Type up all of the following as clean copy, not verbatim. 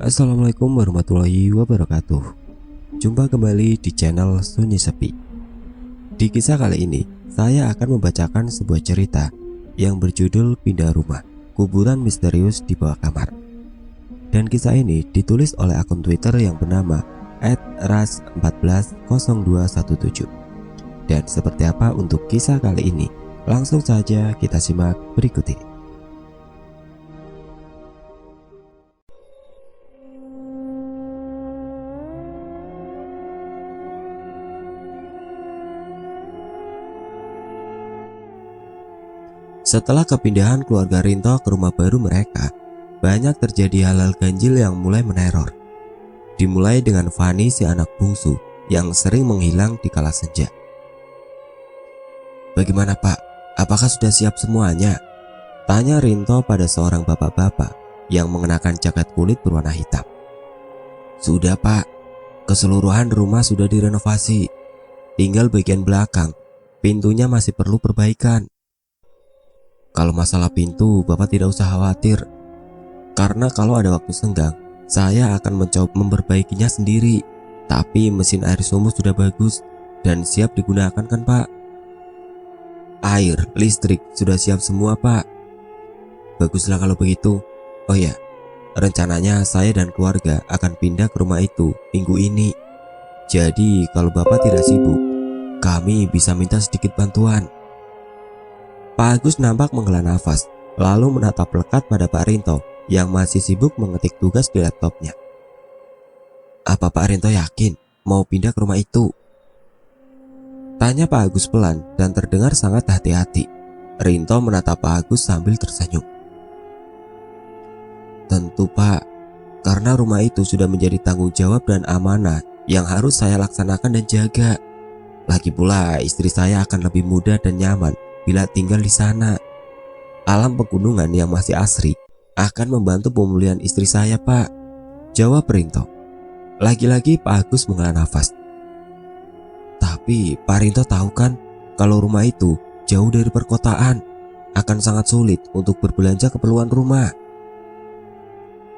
Assalamualaikum warahmatullahi wabarakatuh. Jumpa kembali di channel Sunyi Sepi. Di kisah kali ini, saya akan membacakan sebuah cerita yang berjudul Pindah Rumah, Kuburan Misterius di Bawah Kamar. Dan kisah ini ditulis oleh akun Twitter yang bernama @ras140217. Dan seperti apa untuk kisah kali ini? Langsung saja kita simak berikut ini. Setelah kepindahan keluarga Rinto ke rumah baru mereka, banyak terjadi hal-hal ganjil yang mulai meneror. Dimulai dengan Fani, si anak bungsu yang sering menghilang di kala senja. "Bagaimana Pak? Apakah sudah siap semuanya?" tanya Rinto pada seorang bapak-bapak yang mengenakan jaket kulit berwarna hitam. "Sudah Pak, keseluruhan rumah sudah direnovasi. Tinggal bagian belakang, pintunya masih perlu perbaikan. Kalau masalah pintu, Bapak tidak usah khawatir. Karena kalau ada waktu senggang, saya akan mencoba memperbaikinya sendiri. Tapi mesin air sumur sudah bagus dan siap digunakan kan Pak? Air, listrik sudah siap semua Pak." "Baguslah kalau begitu. Oh ya, rencananya saya dan keluarga akan pindah ke rumah itu minggu ini. Jadi kalau Bapak tidak sibuk, kami bisa minta sedikit bantuan." Pak Agus nampak menghela nafas, lalu menatap lekat pada Pak Rinto yang masih sibuk mengetik tugas di laptopnya. "Apa Pak Rinto yakin mau pindah ke rumah itu?" tanya Pak Agus pelan dan terdengar sangat hati-hati. Rinto menatap Pak Agus sambil tersenyum. "Tentu Pak, karena rumah itu sudah menjadi tanggung jawab dan amanah yang harus saya laksanakan dan jaga. Lagi pula istri saya akan lebih mudah dan nyaman bila tinggal di sana. Alam pegunungan yang masih asri akan membantu pemulihan istri saya Pak," jawab Rinto. Lagi-lagi Pak Agus menghela nafas. "Tapi Pak Rinto tahu kan kalau rumah itu jauh dari perkotaan, akan sangat sulit untuk berbelanja keperluan rumah.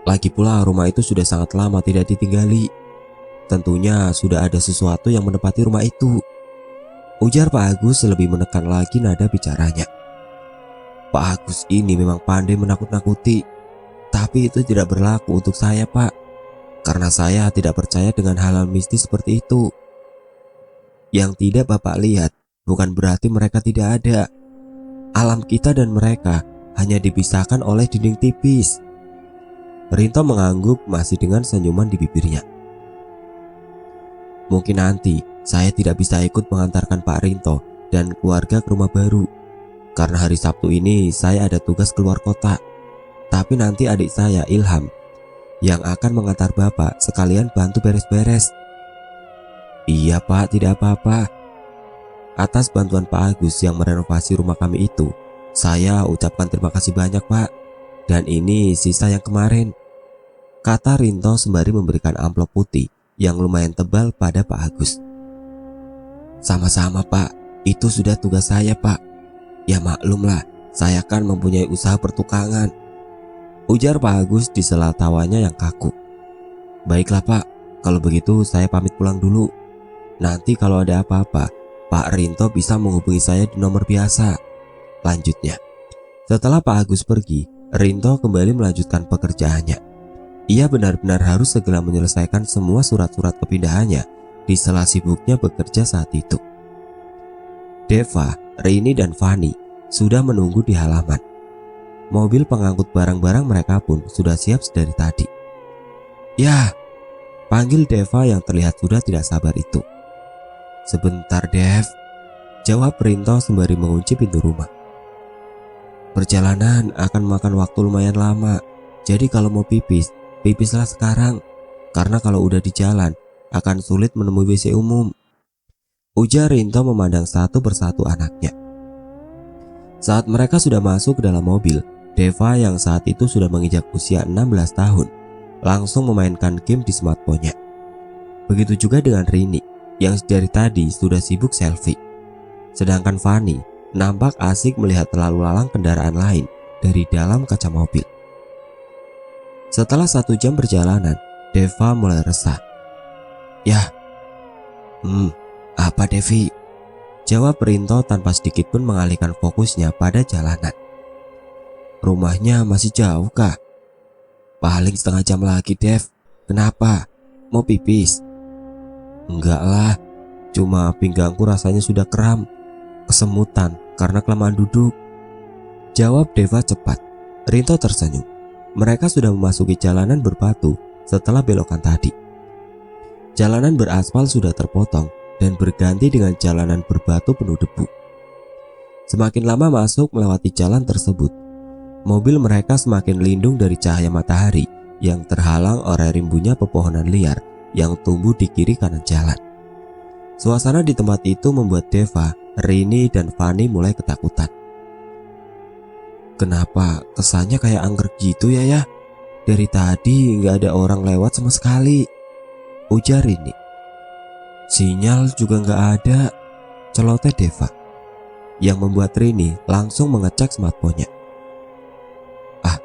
Lagi pula rumah itu sudah sangat lama tidak ditinggali. Tentunya sudah ada sesuatu yang menempati rumah itu," ujar Pak Agus lebih menekan lagi nada bicaranya. Pak Agus ini memang pandai menakut-nakuti, tapi itu tidak berlaku untuk saya Pak, karena saya tidak percaya dengan hal-hal mistis seperti itu. Yang tidak Bapak lihat bukan berarti mereka tidak ada. Alam kita dan mereka hanya dipisahkan oleh dinding tipis. Rinto mengangguk masih dengan senyuman di bibirnya. "Mungkin nanti saya tidak bisa ikut mengantarkan Pak Rinto dan keluarga ke rumah baru, karena hari Sabtu ini saya ada tugas keluar kota. Tapi nanti adik saya Ilham yang akan mengantar Bapak sekalian bantu beres-beres." "Iya Pak, tidak apa-apa. Atas bantuan Pak Agus yang merenovasi rumah kami itu, saya ucapkan terima kasih banyak Pak. Dan ini sisa yang kemarin," kata Rinto sembari memberikan amplop putih yang lumayan tebal pada Pak Agus. "Sama-sama Pak, itu sudah tugas saya Pak. Ya maklumlah, saya kan mempunyai usaha pertukangan," ujar Pak Agus di sela tawanya yang kaku. "Baiklah Pak, kalau begitu saya pamit pulang dulu. Nanti kalau ada apa-apa, Pak Rinto bisa menghubungi saya di nomor biasa," lanjutnya. Setelah Pak Agus pergi, Rinto kembali melanjutkan pekerjaannya. Ia benar-benar harus segera menyelesaikan semua surat-surat kepindahannya di sela sibuknya bekerja saat itu. Deva, Rini dan Fani sudah menunggu di halaman. Mobil pengangkut barang-barang mereka pun sudah siap sedari tadi. "Ya," panggil Deva yang terlihat sudah tidak sabar itu. "Sebentar Dev," jawab Rinto sembari mengunci pintu rumah. "Perjalanan akan makan waktu lumayan lama, jadi kalau mau pipis, pipislah sekarang, karena kalau udah di jalan akan sulit menemui WC umum," ujar Rinto memandang satu persatu anaknya. Saat mereka sudah masuk ke dalam mobil, Deva yang saat itu sudah menginjak usia 16 tahun langsung memainkan game di smartphone-nya. Begitu juga dengan Rini yang dari tadi sudah sibuk selfie. Sedangkan Fani nampak asik melihat lalu lalang kendaraan lain dari dalam kaca mobil. Setelah 1 jam perjalanan, Deva mulai resah. "Yah, apa Devi?" jawab Rinto tanpa sedikit pun mengalihkan fokusnya pada jalanan. "Rumahnya masih jauh kah?" "Paling setengah jam lagi, Dev. Kenapa? Mau pipis?" "Enggak lah, cuma pinggangku rasanya sudah kram, kesemutan karena kelamaan duduk," jawab Deva cepat. Rinto tersenyum. Mereka sudah memasuki jalanan berbatu setelah belokan tadi. Jalanan beraspal sudah terpotong dan berganti dengan jalanan berbatu penuh debu. Semakin lama masuk melewati jalan tersebut, mobil mereka semakin lindung dari cahaya matahari yang terhalang oleh rimbunya pepohonan liar yang tumbuh di kiri kanan jalan. Suasana di tempat itu membuat Deva, Rini, dan Fani mulai ketakutan. "Kenapa kesannya kayak angker gitu ya? Dari tadi nggak ada orang lewat sama sekali," ujar Rini. "Sinyal juga nggak ada," celoteh Deva, yang membuat Rini langsung mengecek smartphone-nya. "Ah,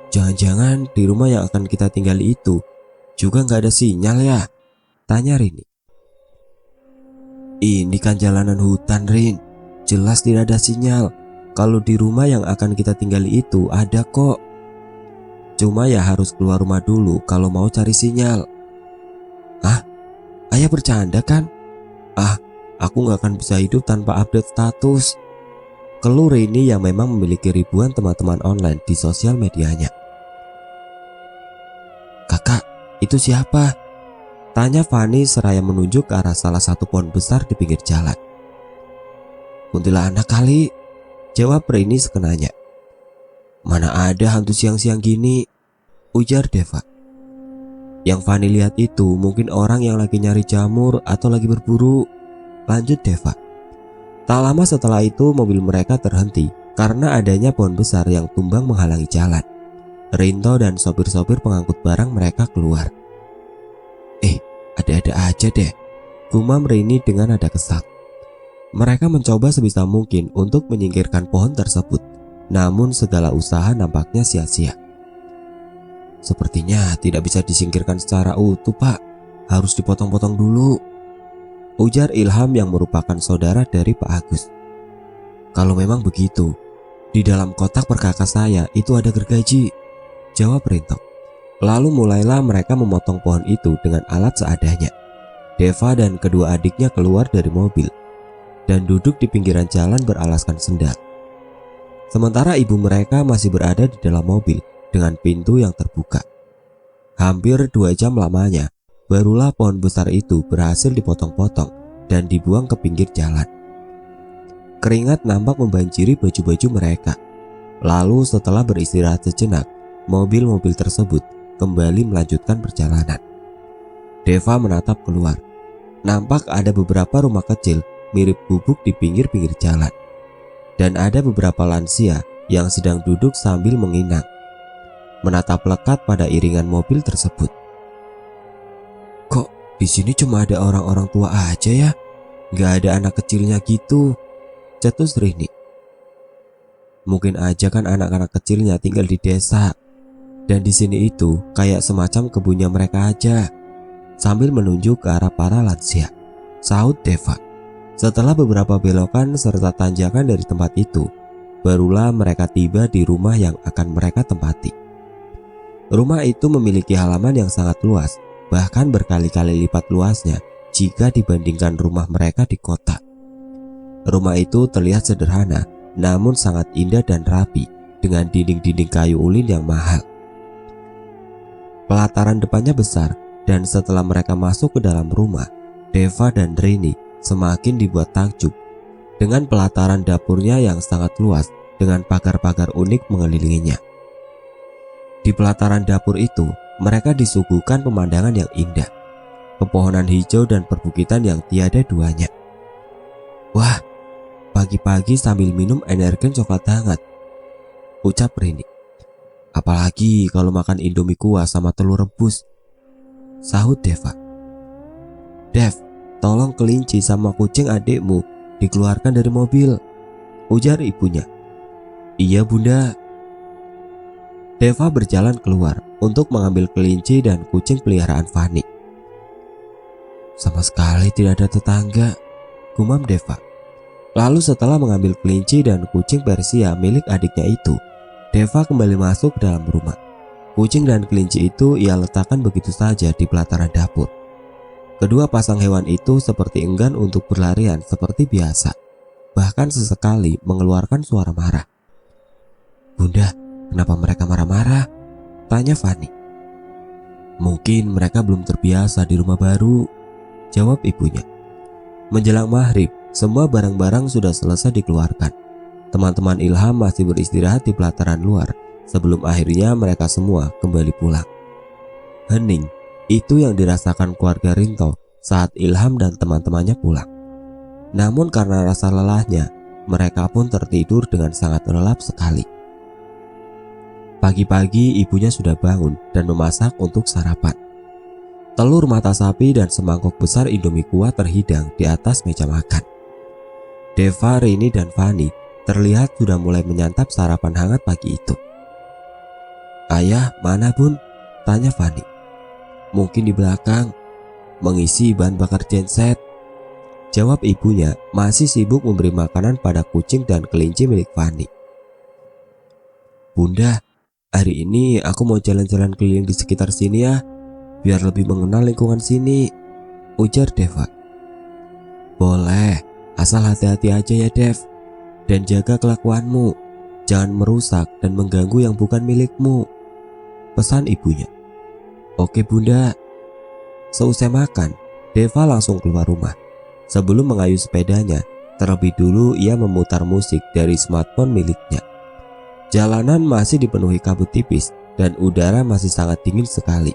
jangan-jangan di rumah yang akan kita tinggali itu juga nggak ada sinyal ya?" tanya Rini. "Ini kan jalanan hutan, Rin. Jelas tidak ada sinyal. Kalau di rumah yang akan kita tinggali itu ada kok. Cuma ya harus keluar rumah dulu kalau mau cari sinyal." "Ah, ayah bercanda kan? Aku gak akan bisa hidup tanpa update status," keluh Rini yang memang memiliki ribuan teman-teman online di sosial medianya. "Kakak, itu siapa?" tanya Fani seraya menunjuk ke arah salah satu pohon besar di pinggir jalan. "Kuntilanak kali," jawab Rini sekenanya. "Mana ada hantu siang-siang gini," ujar Deva. "Yang Fani lihat itu mungkin orang yang lagi nyari jamur atau lagi berburu," lanjut Deva. Tak lama setelah itu mobil mereka terhenti karena adanya pohon besar yang tumbang menghalangi jalan. Rinto dan sopir-sopir pengangkut barang mereka keluar. Ada-ada aja deh," gumam Rini dengan nada kesal. Mereka mencoba sebisa mungkin untuk menyingkirkan pohon tersebut, namun segala usaha nampaknya sia-sia. "Sepertinya tidak bisa disingkirkan secara utuh, Pak. Harus dipotong-potong dulu," ujar Ilham yang merupakan saudara dari Pak Agus. "Kalau memang begitu, di dalam kotak perkakas saya itu ada gergaji," jawab Rinto. Lalu mulailah mereka memotong pohon itu dengan alat seadanya. Deva dan kedua adiknya keluar dari mobil dan duduk di pinggiran jalan beralaskan sendal. Sementara ibu mereka masih berada di dalam mobil dengan pintu yang terbuka. Hampir 2 jam lamanya, barulah pohon besar itu berhasil dipotong-potong dan dibuang ke pinggir jalan. Keringat nampak membanjiri baju-baju mereka. Lalu setelah beristirahat sejenak, mobil-mobil tersebut kembali melanjutkan perjalanan. Deva menatap keluar. Nampak ada beberapa rumah kecil mirip gubuk di pinggir-pinggir jalan. Dan ada beberapa lansia yang sedang duduk sambil menginang, menatap lekat pada iringan mobil tersebut. "Kok di sini cuma ada orang-orang tua aja ya? Gak ada anak kecilnya gitu," cetus Rini. "Mungkin aja kan anak-anak kecilnya tinggal di desa. Dan di sini itu kayak semacam kebunnya mereka aja," sambil menunjuk ke arah para lansia, sahut Deva. Setelah beberapa belokan serta tanjakan dari tempat itu, barulah mereka tiba di rumah yang akan mereka tempati. Rumah itu memiliki halaman yang sangat luas, bahkan berkali-kali lipat luasnya jika dibandingkan rumah mereka di kota. Rumah itu terlihat sederhana, namun sangat indah dan rapi dengan dinding-dinding kayu ulin yang mahal. Pelataran depannya besar, dan setelah mereka masuk ke dalam rumah, Deva dan Rini semakin dibuat takjub dengan pelataran dapurnya yang sangat luas dengan pagar-pagar unik mengelilinginya. Di pelataran dapur itu, mereka disuguhkan pemandangan yang indah, pepohonan hijau dan perbukitan yang tiada duanya. "Wah, pagi-pagi sambil minum energen coklat hangat," ucap Rini. "Apalagi kalau makan indomie kuah sama telur rebus," sahut Deva. "Dev, tolong kelinci sama kucing adikmu dikeluarkan dari mobil," ujar ibunya. "Iya bunda." Deva berjalan keluar untuk mengambil kelinci dan kucing peliharaan Fanny. Sama sekali tidak ada tetangga, gumam Deva. Lalu setelah mengambil kelinci dan kucing Persia milik adiknya itu, Deva kembali masuk ke dalam rumah. Kucing dan kelinci itu ia letakkan begitu saja di pelataran dapur. Kedua pasang hewan itu seperti enggan untuk berlarian seperti biasa, bahkan sesekali mengeluarkan suara marah. Bunda, kenapa mereka marah-marah? Tanya Fanny. Mungkin mereka belum terbiasa di rumah baru, jawab ibunya. Menjelang maghrib, semua barang-barang sudah selesai dikeluarkan. Teman-teman Ilham masih beristirahat di pelataran luar sebelum akhirnya mereka semua kembali pulang. Hening, itu yang dirasakan keluarga Rinto saat Ilham dan teman-temannya pulang. Namun karena rasa lelahnya, mereka pun tertidur dengan sangat lelap sekali. Pagi-pagi ibunya sudah bangun dan memasak untuk sarapan. Telur mata sapi dan semangkok besar Indomie kuah terhidang di atas meja makan. Deva, Rini, dan Fanny terlihat sudah mulai menyantap sarapan hangat pagi itu. Ayah, mana bun? Tanya Fanny. Mungkin di belakang, mengisi bahan bakar genset, jawab ibunya masih sibuk memberi makanan pada kucing dan kelinci milik Fanny. Bunda, hari ini aku mau jalan-jalan keliling di sekitar sini ya, biar lebih mengenal lingkungan sini, ujar Deva. Boleh, asal hati-hati aja ya Dev, dan jaga kelakuanmu, jangan merusak dan mengganggu yang bukan milikmu, pesan ibunya. Oke bunda. Seusai makan, Deva langsung keluar rumah. Sebelum mengayuh sepedanya, terlebih dulu ia memutar musik dari smartphone miliknya. Jalanan masih dipenuhi kabut tipis dan udara masih sangat dingin sekali.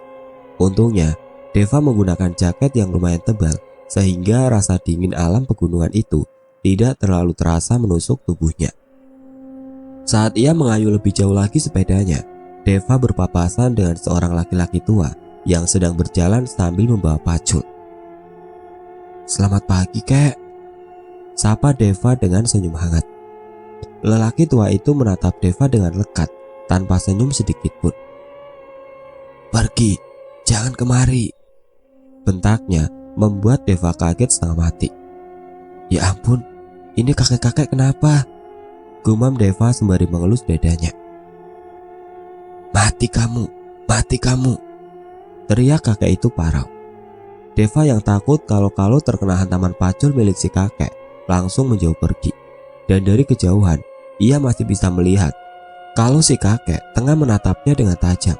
Untungnya, Deva menggunakan jaket yang lumayan tebal sehingga rasa dingin alam pegunungan itu tidak terlalu terasa menusuk tubuhnya. Saat ia mengayuh lebih jauh lagi sepedanya, Deva berpapasan dengan seorang laki-laki tua yang sedang berjalan sambil membawa pacul. Selamat pagi kek, sapa Deva dengan senyum hangat. Lelaki tua itu menatap Deva dengan lekat tanpa senyum sedikit pun. Pergi, jangan kemari, bentaknya membuat Deva kaget setengah mati. Ya ampun, ini kakek-kakek kenapa? Gumam Deva sembari mengelus dadanya. Mati kamu, teriak kakek itu parau. Deva yang takut kalau terkena hantaman pacul milik si kakek langsung menjauh pergi. Dan dari kejauhan, ia masih bisa melihat kalau si kakek tengah menatapnya dengan tajam.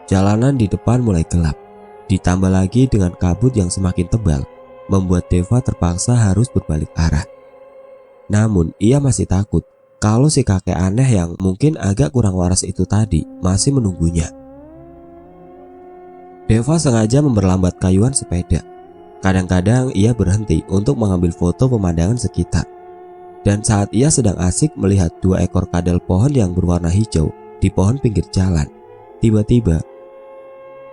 Jalanan di depan mulai gelap, ditambah lagi dengan kabut yang semakin tebal, membuat Deva terpaksa harus berbalik arah. Namun ia masih takut kalau si kakek aneh yang mungkin agak kurang waras itu tadi masih menunggunya. Deva sengaja memperlambat kayuan sepeda. Kadang-kadang ia berhenti untuk mengambil foto pemandangan sekitar. Dan saat ia sedang asik melihat dua ekor kadal pohon yang berwarna hijau di pohon pinggir jalan, tiba-tiba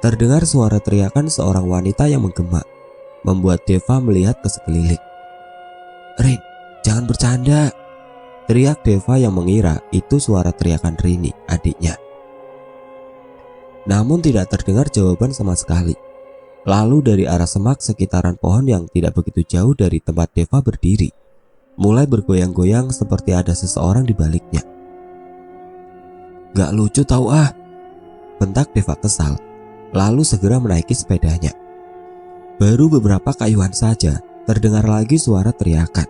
terdengar suara teriakan seorang wanita yang menggema, membuat Deva melihat ke sekeliling. Rin, jangan bercanda, teriak Deva yang mengira itu suara teriakan Rini, adiknya. Namun tidak terdengar jawaban sama sekali. Lalu dari arah semak sekitaran pohon yang tidak begitu jauh dari tempat Deva berdiri, mulai bergoyang-goyang seperti ada seseorang di baliknya. Gak lucu tahu ah, bentak Deva kesal, lalu segera menaiki sepedanya. Baru beberapa kayuhan saja terdengar lagi suara teriakan.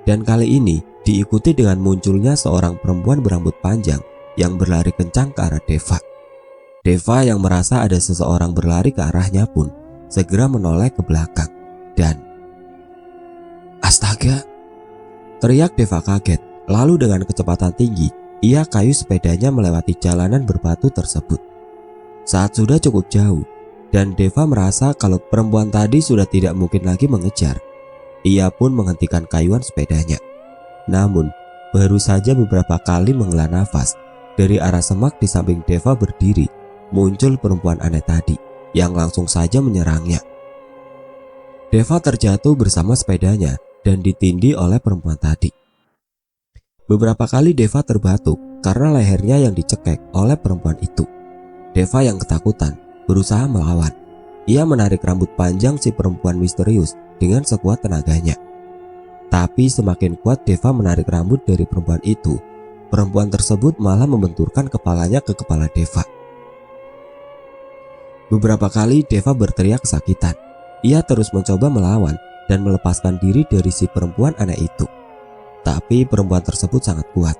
Dan kali ini diikuti dengan munculnya seorang perempuan berambut panjang yang berlari kencang ke arah Deva. Deva yang merasa ada seseorang berlari ke arahnya pun segera menoleh ke belakang dan astaga! Teriak Deva kaget, lalu dengan kecepatan tinggi, ia kayuh sepedanya melewati jalanan berbatu tersebut. Saat sudah cukup jauh, dan Deva merasa kalau perempuan tadi sudah tidak mungkin lagi mengejar, ia pun menghentikan kayuan sepedanya. Namun, baru saja beberapa kali menghela nafas, dari arah semak di samping Deva berdiri, muncul perempuan aneh tadi, yang langsung saja menyerangnya. Deva terjatuh bersama sepedanya, dan ditindih oleh perempuan tadi. Beberapa kali Deva terbatuk karena lehernya yang dicekek oleh perempuan itu. Deva yang ketakutan berusaha melawan. Ia menarik rambut panjang si perempuan misterius dengan sekuat tenaganya. Tapi semakin kuat Deva menarik rambut dari perempuan itu, perempuan tersebut malah membenturkan kepalanya ke kepala Deva. Beberapa kali Deva berteriak kesakitan. Ia terus mencoba melawan dan melepaskan diri dari si perempuan aneh itu. Tapi perempuan tersebut sangat kuat.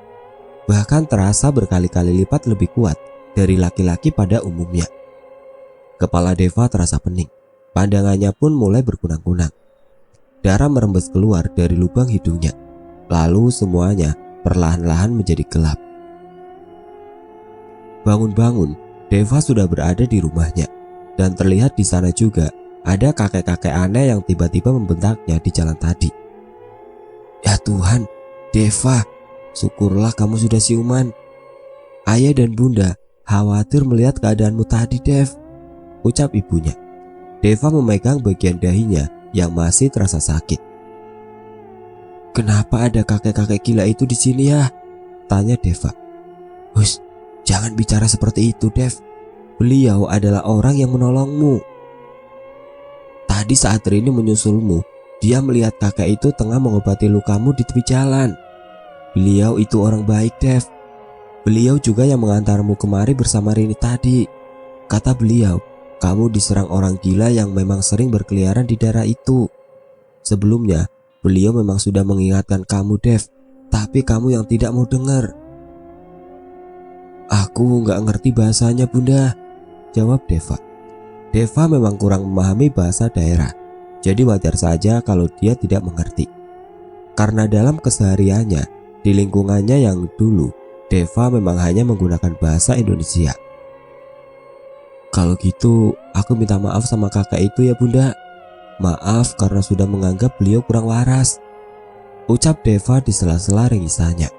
Bahkan terasa berkali-kali lipat lebih kuat dari laki-laki pada umumnya. Kepala Deva terasa pening. Pandangannya pun mulai berkunang-kunang. Darah merembes keluar dari lubang hidungnya. Lalu semuanya perlahan-lahan menjadi gelap. Bangun-bangun, Deva sudah berada di rumahnya. Dan terlihat di sana juga ada kakek-kakek aneh yang tiba-tiba membentaknya di jalan tadi. Ya Tuhan, Deva, syukurlah kamu sudah siuman. Ayah dan bunda khawatir melihat keadaanmu tadi, Dev, ucap ibunya. Deva memegang bagian dahinya yang masih terasa sakit. Kenapa ada kakek-kakek gila itu di sini ya? Tanya Deva. Hush, jangan bicara seperti itu, Dev. Beliau adalah orang yang menolongmu. Tadi saat Rini menyusulmu, dia melihat kakek itu tengah mengobati lukamu di tepi jalan. Beliau itu orang baik, Dev. Beliau juga yang mengantarmu kemari bersama Rini tadi. Kata beliau, kamu diserang orang gila yang memang sering berkeliaran di daerah itu. Sebelumnya, beliau memang sudah mengingatkan kamu, Dev, tapi kamu yang tidak mau dengar. Aku nggak ngerti bahasanya, bunda, jawab Deva. Deva memang kurang memahami bahasa daerah, jadi wajar saja kalau dia tidak mengerti. Karena dalam kesehariannya, di lingkungannya yang dulu, Deva memang hanya menggunakan bahasa Indonesia. Kalau gitu, aku minta maaf sama kakak itu ya bunda. Maaf karena sudah menganggap beliau kurang waras, ucap Deva di sela-sela rengisannya.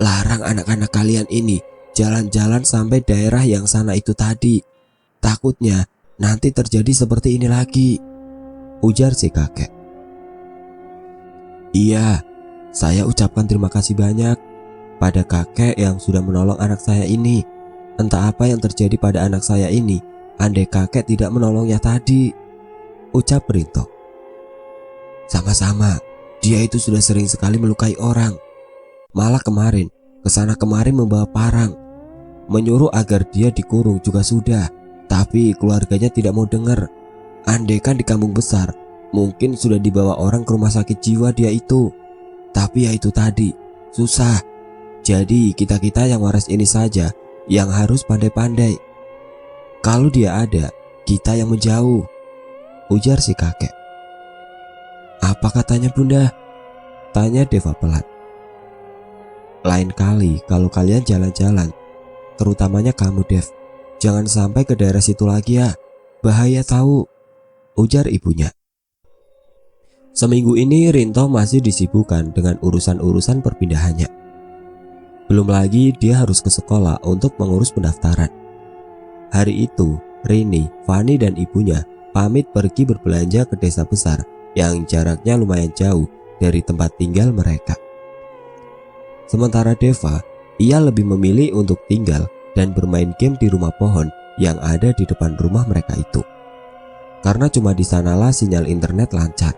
Larang anak-anak kalian ini jalan-jalan sampai daerah yang sana itu tadi. Takutnya nanti terjadi seperti ini lagi, ujar si kakek. Iya, saya ucapkan terima kasih banyak pada kakek yang sudah menolong anak saya ini. Entah apa yang terjadi pada anak saya ini andai kakek tidak menolongnya tadi, ucap Rinto. Sama-sama, dia itu sudah sering sekali melukai orang. Malah kemarin kesana kemari membawa parang, menyuruh agar dia dikurung juga sudah. Tapi keluarganya tidak mau dengar. Andaikan di kampung besar, mungkin sudah dibawa orang ke rumah sakit jiwa dia itu. Tapi ya itu tadi, susah. Jadi kita-kita yang waras ini saja yang harus pandai-pandai. Kalau dia ada, kita yang menjauh, ujar si kakek. Apa katanya bunda? Tanya Deva pelan. Lain kali kalau kalian jalan-jalan, terutamanya kamu Dev, jangan sampai ke daerah situ lagi ya, bahaya tahu, ujar ibunya. Seminggu ini Rinto masih disibukkan dengan urusan-urusan perpindahannya. Belum lagi dia harus ke sekolah untuk mengurus pendaftaran. Hari itu, Rini, Fani dan ibunya pamit pergi berbelanja ke desa besar yang jaraknya lumayan jauh dari tempat tinggal mereka. Sementara Deva, ia lebih memilih untuk tinggal dan bermain game di rumah pohon yang ada di depan rumah mereka itu. Karena cuma di sanalah sinyal internet lancar.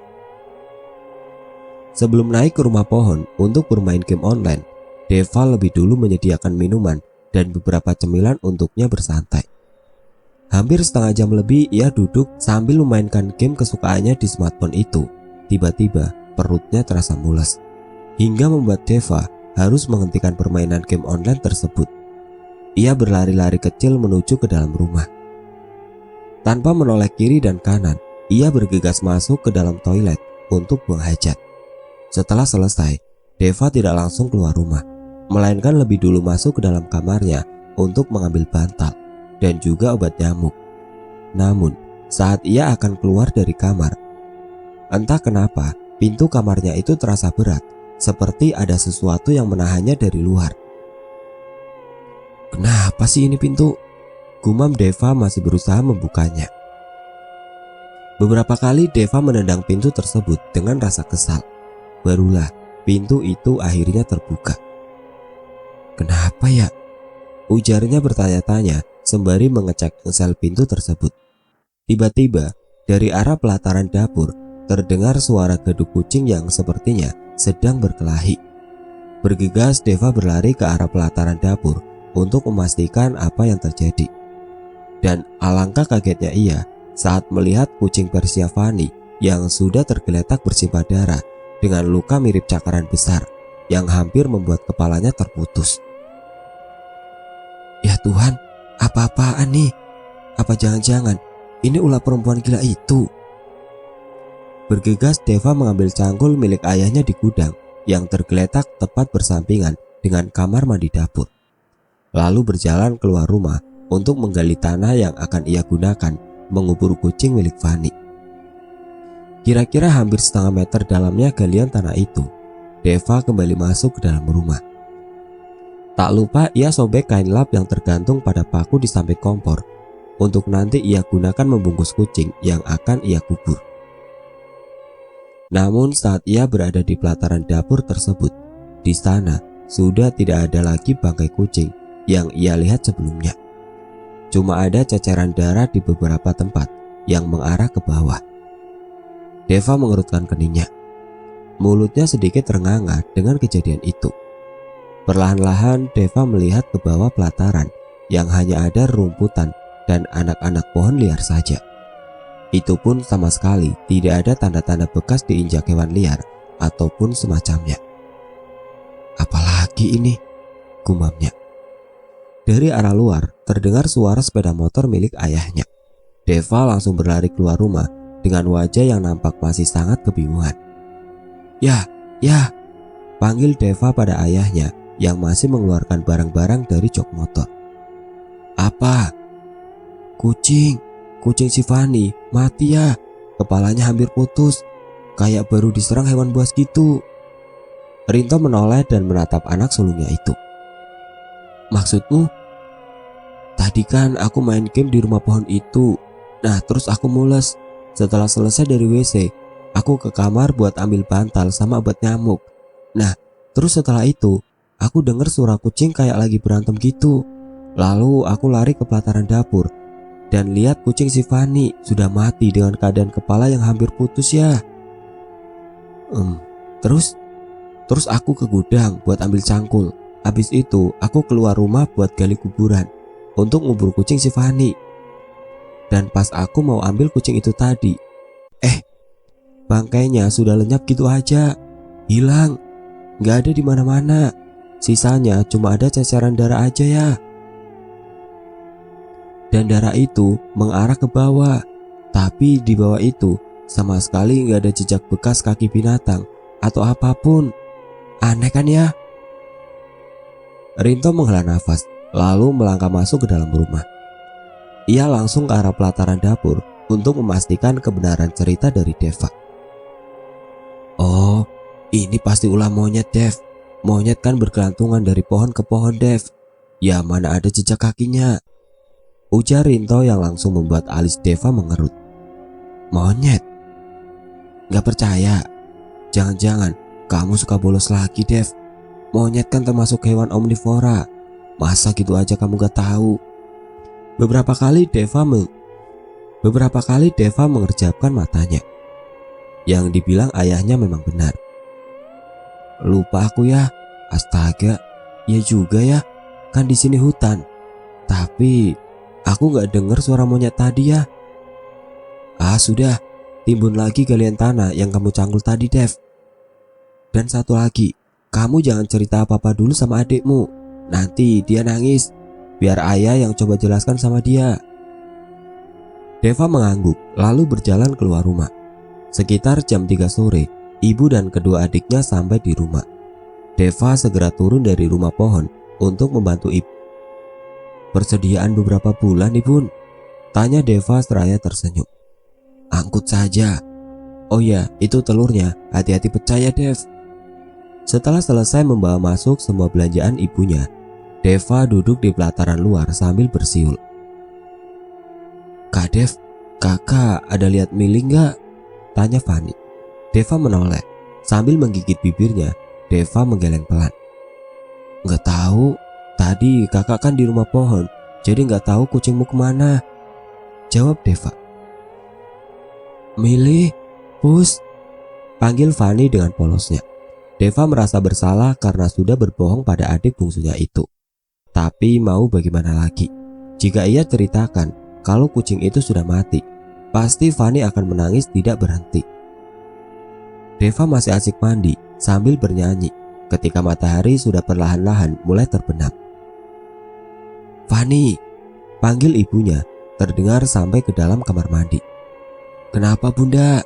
Sebelum naik ke rumah pohon untuk bermain game online, Deva lebih dulu menyediakan minuman dan beberapa cemilan untuknya bersantai. Hampir setengah jam lebih ia duduk sambil memainkan game kesukaannya di smartphone itu. Tiba-tiba perutnya terasa mules, hingga membuat Deva harus menghentikan permainan game online tersebut. Ia berlari-lari kecil menuju ke dalam rumah. Tanpa menoleh kiri dan kanan, ia bergegas masuk ke dalam toilet untuk buang hajat. Setelah selesai, Deva tidak langsung keluar rumah, melainkan lebih dulu masuk ke dalam kamarnya untuk mengambil bantal dan juga obat nyamuk. Namun, saat ia akan keluar dari kamar, entah kenapa pintu kamarnya itu terasa berat, seperti ada sesuatu yang menahannya dari luar. Kenapa sih ini pintu? Gumam Deva masih berusaha membukanya. Beberapa kali Deva menendang pintu tersebut dengan rasa kesal. Barulah pintu itu akhirnya terbuka. Kenapa ya? ujarnya bertanya-tanya sembari mengecek engsel pintu tersebut. Tiba-tiba dari arah pelataran dapur terdengar suara geduk kucing yang sepertinya sedang berkelahi. Bergegas Deva berlari ke arah pelataran dapur untuk memastikan apa yang terjadi. Dan alangkah kagetnya ia saat melihat kucing Persia Fanny yang sudah tergeletak bersimbah darah dengan luka mirip cakaran besar yang hampir membuat kepalanya terputus. Ya Tuhan, apa-apaan nih? Apa jangan-jangan ini ulah perempuan gila itu? Bergegas Deva mengambil cangkul milik ayahnya di gudang yang tergeletak tepat bersampingan dengan kamar mandi dapur. Lalu berjalan keluar rumah untuk menggali tanah yang akan ia gunakan mengubur kucing milik Fanny. Kira-kira hampir setengah meter dalamnya galian tanah itu. Deva kembali masuk ke dalam rumah. Tak lupa ia sobek kain lap yang tergantung pada paku di samping kompor untuk nanti ia gunakan membungkus kucing yang akan ia kubur. Namun saat ia berada di pelataran dapur tersebut, di sana sudah tidak ada lagi bangkai kucing yang ia lihat sebelumnya. Cuma ada ceceran darah di beberapa tempat yang mengarah ke bawah. Deva mengerutkan keningnya. Mulutnya sedikit ternganga dengan kejadian itu. Perlahan-lahan Deva melihat ke bawah pelataran yang hanya ada rumputan dan anak-anak pohon liar saja. Itu pun sama sekali tidak ada tanda-tanda bekas diinjak hewan liar ataupun semacamnya. Apalagi ini, gumamnya. Dari arah luar terdengar suara sepeda motor milik ayahnya. Deva langsung berlari keluar rumah dengan wajah yang nampak masih sangat kebingungan. Ya, panggil Deva pada ayahnya yang masih mengeluarkan barang-barang dari jok motor. Apa? Kucing si Fanny mati ya, kepalanya hampir putus, kayak baru diserang hewan buas gitu. Rinto menoleh dan menatap anak sulungnya itu. Maksudmu? Tadi kan aku main game di rumah pohon itu. Nah terus aku mules. Setelah selesai dari WC, aku ke kamar buat ambil bantal sama obat nyamuk. Nah terus setelah itu aku denger suara kucing kayak lagi berantem gitu. Lalu aku lari ke pelataran dapur dan lihat kucing si Fanny sudah mati dengan keadaan kepala yang hampir putus ya. Terus aku ke gudang buat ambil cangkul. Habis itu aku keluar rumah buat gali kuburan untuk ngubur kucing si Fanny. Dan pas aku mau ambil kucing itu tadi, bangkainya sudah lenyap gitu aja, hilang, nggak ada di mana-mana. Sisanya cuma ada ceceran darah aja ya. Dan darah itu mengarah ke bawah. Tapi di bawah itu sama sekali nggak ada jejak bekas kaki binatang atau apapun. Aneh kan ya? Rinto menghela nafas lalu melangkah masuk ke dalam rumah. Ia langsung ke arah pelataran dapur untuk memastikan kebenaran cerita dari Deva. Oh, ini pasti ulah monyet, Dev. Monyet kan bergelantungan dari pohon ke pohon, Dev. Ya mana ada jejak kakinya, ujar Rinto yang langsung membuat alis Deva mengerut. Monyet? Gak percaya? Jangan-jangan kamu suka bolos lagi, Dev. Monyet kan termasuk hewan omnivora. Masa gitu aja kamu gak tahu? Beberapa kali Deva mengerjapkan matanya. Yang dibilang ayahnya memang benar. Lupa aku ya. Astaga, ya juga ya. Kan di sini hutan. Tapi aku gak dengar suara monyet tadi ya. Ah sudah, timbun lagi galian tanah yang kamu cangkul tadi, Dev. Dan satu lagi, kamu jangan cerita apa-apa dulu sama adikmu. Nanti dia nangis. Biar ayah yang coba jelaskan sama dia. Deva mengangguk lalu berjalan keluar rumah. Sekitar jam 3 sore, ibu dan kedua adiknya sampai di rumah. Deva segera turun dari rumah pohon untuk membantu ibu. Persediaan beberapa bulan, Ibu? Tanya Deva seraya tersenyum. Angkut saja. Oh ya, itu telurnya, hati-hati pecah ya, Dev. Setelah selesai membawa masuk semua belanjaan ibunya, Deva duduk di pelataran luar sambil bersiul. Kak Dev, kakak ada lihat Milly nggak? Tanya Fanny. Deva menoleh sambil menggigit bibirnya. Deva menggeleng pelan. Nggak tahu, Tadi kakak kan di rumah pohon, jadi nggak tahu kucingmu kemana, jawab Deva. Milih, Pus, panggil Fani dengan polosnya. Deva merasa bersalah karena sudah berbohong pada adik bungsunya itu. Tapi mau bagaimana lagi? Jika ia ceritakan kalau kucing itu sudah mati, pasti Fani akan menangis tidak berhenti. Deva masih asik mandi sambil bernyanyi ketika matahari sudah perlahan-lahan mulai terbenam. Fani, panggil ibunya, terdengar sampai ke dalam kamar mandi. Kenapa bunda?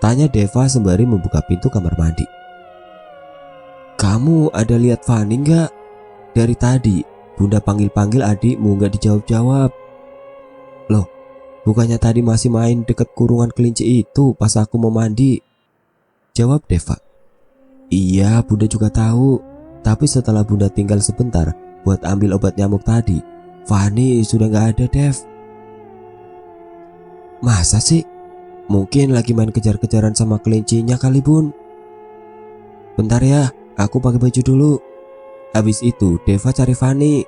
Tanya Deva sembari membuka pintu kamar mandi. Kamu ada lihat Fani enggak? Dari tadi bunda panggil-panggil adikmu enggak dijawab-jawab. Loh, bukannya tadi masih main dekat kurungan kelinci itu pas aku mau mandi? Jawab Deva. Iya, bunda juga tahu. Tapi setelah bunda tinggal sebentar buat ambil obat nyamuk tadi, Fani sudah enggak ada, Dev. Masa sih? Mungkin lagi main kejar-kejaran sama kelincinya kali bun. Bentar ya, aku pakai baju dulu. Habis itu Deva cari Fani,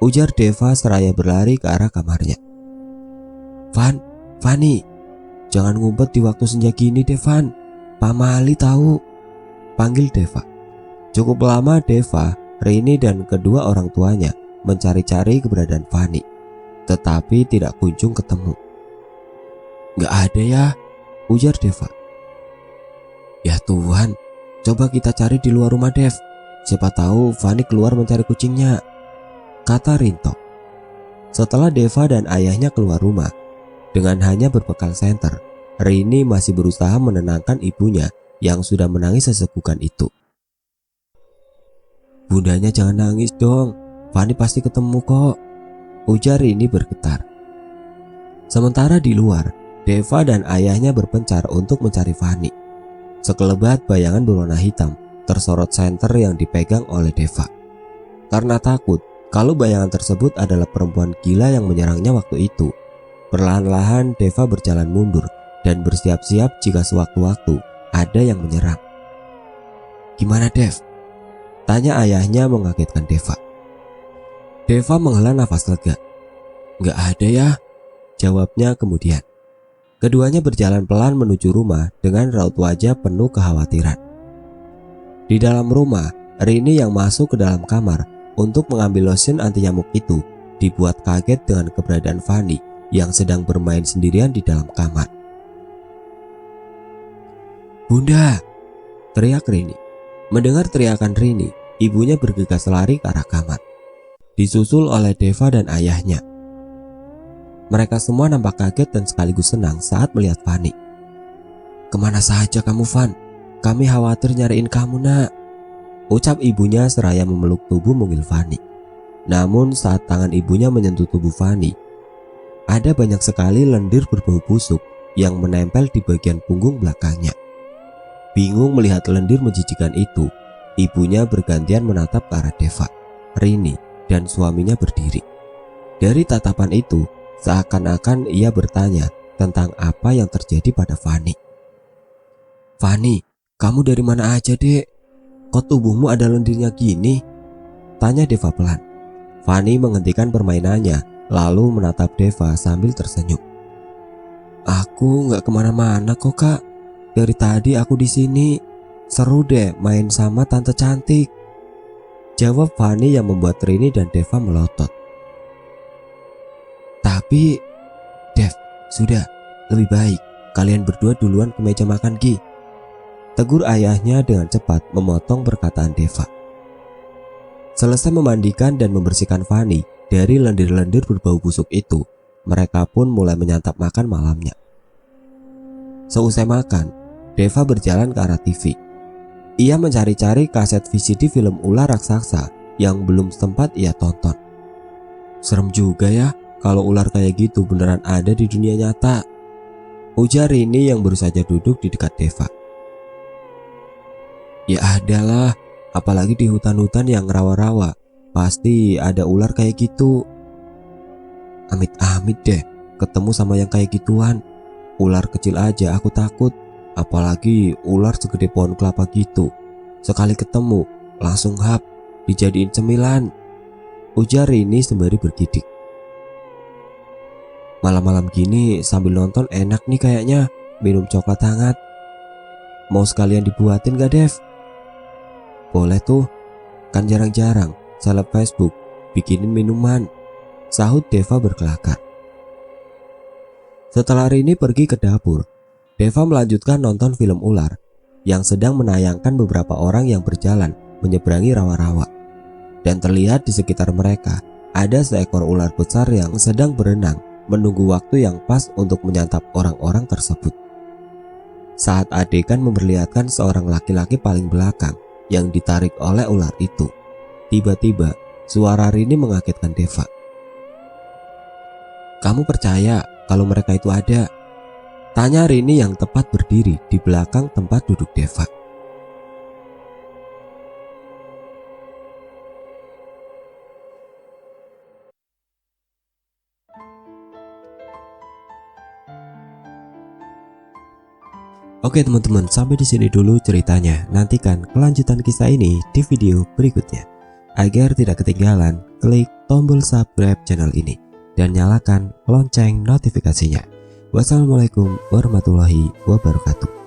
ujar Deva seraya berlari ke arah kamarnya. Fani, jangan ngumpet di waktu senja gini Devan. Pak Mali tahu, panggil Deva. Cukup lama Deva, Rini dan kedua orang tuanya mencari-cari keberadaan Fani, tetapi tidak kunjung ketemu. Gak ada ya, ujar Deva. Ya Tuhan, coba kita cari di luar rumah Dev. Siapa tahu Fani keluar mencari kucingnya, kata Rinto. Setelah Deva dan ayahnya keluar rumah, dengan hanya berbekal senter, Rini masih berusaha menenangkan ibunya yang sudah menangis sesegukan itu. Bundanya jangan nangis dong, Fani pasti ketemu kok, ujar Rini bergetar. Sementara di luar, Deva dan ayahnya berpencar untuk mencari Fani. Sekelebat bayangan berwarna hitam tersorot senter yang dipegang oleh Deva. Karena takut kalau bayangan tersebut adalah perempuan gila yang menyerangnya waktu itu, perlahan-lahan Deva berjalan mundur dan bersiap-siap jika sewaktu-waktu ada yang menyerang. Gimana Dev? Tanya ayahnya mengagetkan Deva. Deva menghela nafas lega. Gak ada ya, jawabnya kemudian. Keduanya berjalan pelan menuju rumah dengan raut wajah penuh kekhawatiran. Di dalam rumah, Rini yang masuk ke dalam kamar untuk mengambil lotion anti nyamuk itu dibuat kaget dengan keberadaan Fani yang sedang bermain sendirian di dalam kamar. Bunda, teriak Rini. Mendengar teriakan Rini, ibunya bergegas lari ke arah kamar, disusul oleh Deva dan ayahnya. Mereka semua nampak kaget dan sekaligus senang saat melihat Fani. Kemana saja kamu, Van? Kami khawatir nyariin kamu, nak, ucap ibunya seraya memeluk tubuh mungil Fani. Namun saat tangan ibunya menyentuh tubuh Fani, ada banyak sekali lendir berbau busuk yang menempel di bagian punggung belakangnya. Bingung melihat lendir menjijikan itu, ibunya bergantian menatap ke arah Deva, Rini, dan suaminya berdiri. Dari tatapan itu, seakan-akan ia bertanya tentang apa yang terjadi pada Fani. Fani, kamu dari mana aja dek? Kok tubuhmu ada lendirnya gini? Tanya Deva pelan. Fani menghentikan permainannya lalu menatap Deva sambil tersenyum. Aku gak kemana-mana kok kak. Dari tadi aku di sini. Seru deh main sama tante cantik, jawab Fani yang membuat Rini dan Deva melotot. Tapi Dev, sudah, lebih baik kalian berdua duluan ke meja makan Gi, tegur ayahnya dengan cepat memotong perkataan Deva. Selesai memandikan dan membersihkan Fani dari lendir-lendir berbau busuk itu, mereka pun mulai menyantap makan malamnya. Seusai makan, Deva berjalan ke arah TV. Ia mencari-cari kaset VCD film ular raksasa yang belum sempat ia tonton. Serem juga ya kalau ular kayak gitu beneran ada di dunia nyata, ujar Rini yang baru saja duduk di dekat Deva. Ya adalah, apalagi di hutan-hutan yang rawa-rawa, pasti ada ular kayak gitu. Amit-amit deh ketemu sama yang kayak gituan. Ular kecil aja aku takut, apalagi ular segede pohon kelapa gitu. Sekali ketemu langsung hap, dijadiin cemilan, ujar Rini sembari bergidik. Malam-malam gini sambil nonton enak nih kayaknya, minum coklat hangat. Mau sekalian dibuatin gak Dev? Boleh tuh, kan jarang-jarang seleb Facebook bikinin minuman, sahut Deva berkelakar. Setelah Rini pergi ke dapur, Deva melanjutkan nonton film ular yang sedang menayangkan beberapa orang yang berjalan menyeberangi rawa-rawa. Dan terlihat di sekitar mereka ada seekor ular besar yang sedang berenang menunggu waktu yang pas untuk menyantap orang-orang tersebut. Saat adegan memperlihatkan seorang laki-laki paling belakang yang ditarik oleh ular itu, tiba-tiba suara Rini mengagetkan Deva. Kamu percaya kalau mereka itu ada? Tanya Rini yang tepat berdiri di belakang tempat duduk Deva. Oke teman-teman, sampai di sini dulu ceritanya. Nantikan kelanjutan kisah ini di video berikutnya. Agar tidak ketinggalan, klik tombol subscribe channel ini dan nyalakan lonceng notifikasinya. Wassalamualaikum warahmatullahi wabarakatuh.